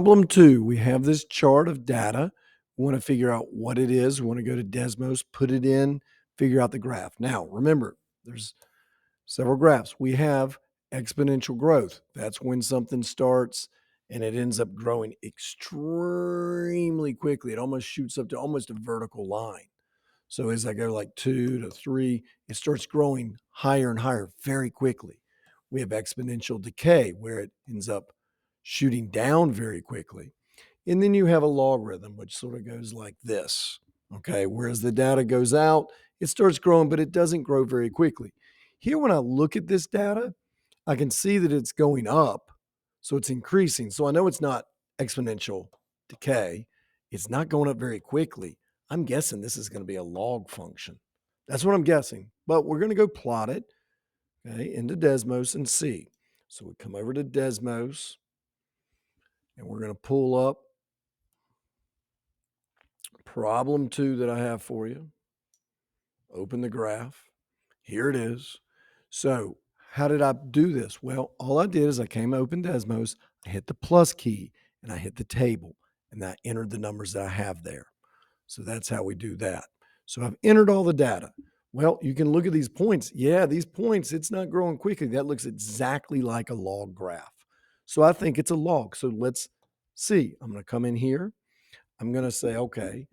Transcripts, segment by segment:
Problem 2, we have this chart of data. We want to figure out what it is. We want to go to Desmos, put it in, figure out the graph. Now, remember, there's several graphs. We have exponential growth. That's when something starts and it ends up growing extremely quickly. It almost shoots up to almost a vertical line. So as I go like 2 to 3, it starts growing higher and higher very quickly. We have exponential decay where it ends up shooting down very quickly. And then you have a logarithm, which sort of goes like this. Okay. Whereas the data goes out, it starts growing, but it doesn't grow very quickly. Here, when I look at this data, I can see that it's going up. So it's increasing. So I know it's not exponential decay. It's not going up very quickly. I'm guessing this is going to be a log function. That's what I'm guessing. But we're going to go plot it, okay, into Desmos and see. So we come over to Desmos and we're going to pull up problem 2 that I have for you. Open the graph. Here it is. So how did I do this? Well, all I did is I came open Desmos, I hit the plus key, and I hit the table, and I entered the numbers that I have there. So that's how we do that. So I've entered all the data. Well, you can look at these points. Yeah, these points, it's not growing quickly. That looks exactly like a log graph. So I think it's a log. So let's see. I'm going to come in here. I'm going to say, okay,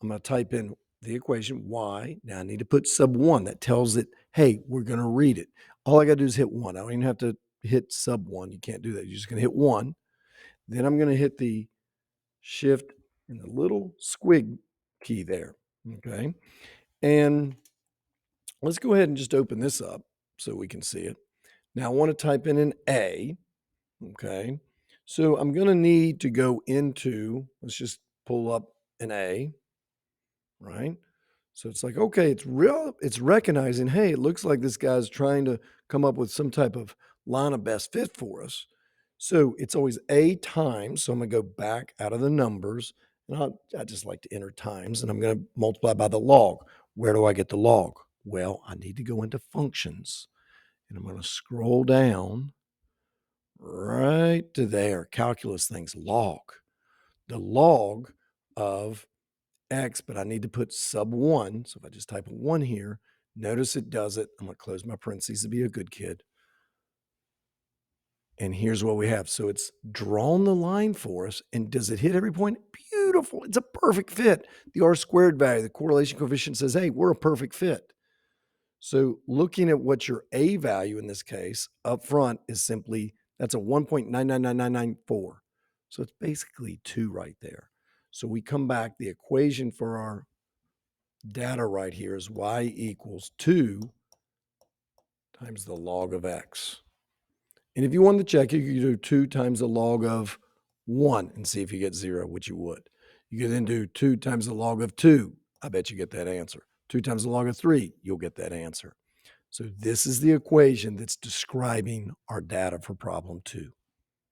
I'm going to type in the equation y. Now I need to put sub 1. That tells it, hey, we're going to read it. All I got to do is hit 1. I don't even have to hit sub 1. You can't do that. You're just going to hit 1. Then I'm going to hit the shift and the little squig key there. Okay. And let's go ahead and just open this up so we can see it. Now I want to type in an A. Okay. So I'm going to need to go into, let's just pull up an A, right? So it's like, okay, it's recognizing, hey, it looks like this guy's trying to come up with some type of line of best fit for us. So it's always A times. So I'm going to go back out of the numbers and I just like to enter times and I'm going to multiply by the log. Where do I get the log? Well, I need to go into functions and I'm going to scroll down right to there. Calculus things, log. The log of X, but I need to put sub 1. So if I just type a 1 here, notice it does it. I'm going to close my parentheses to be a good kid. And here's what we have. So it's drawn the line for us. And does it hit every point? Beautiful. It's a perfect fit. The R squared value, the correlation coefficient says, hey, we're a perfect fit. So looking at what your A value in this case up front is simply, that's a 1.999994. So it's basically 2 right there. So we come back, the equation for our data right here is y equals 2 times the log of x. And if you wanted to check, you could do 2 times the log of 1 and see if you get 0, which you would. You could then do 2 times the log of 2. I bet you get that answer. 2 times the log of 3, you'll get that answer. So this is the equation that's describing our data for problem 2.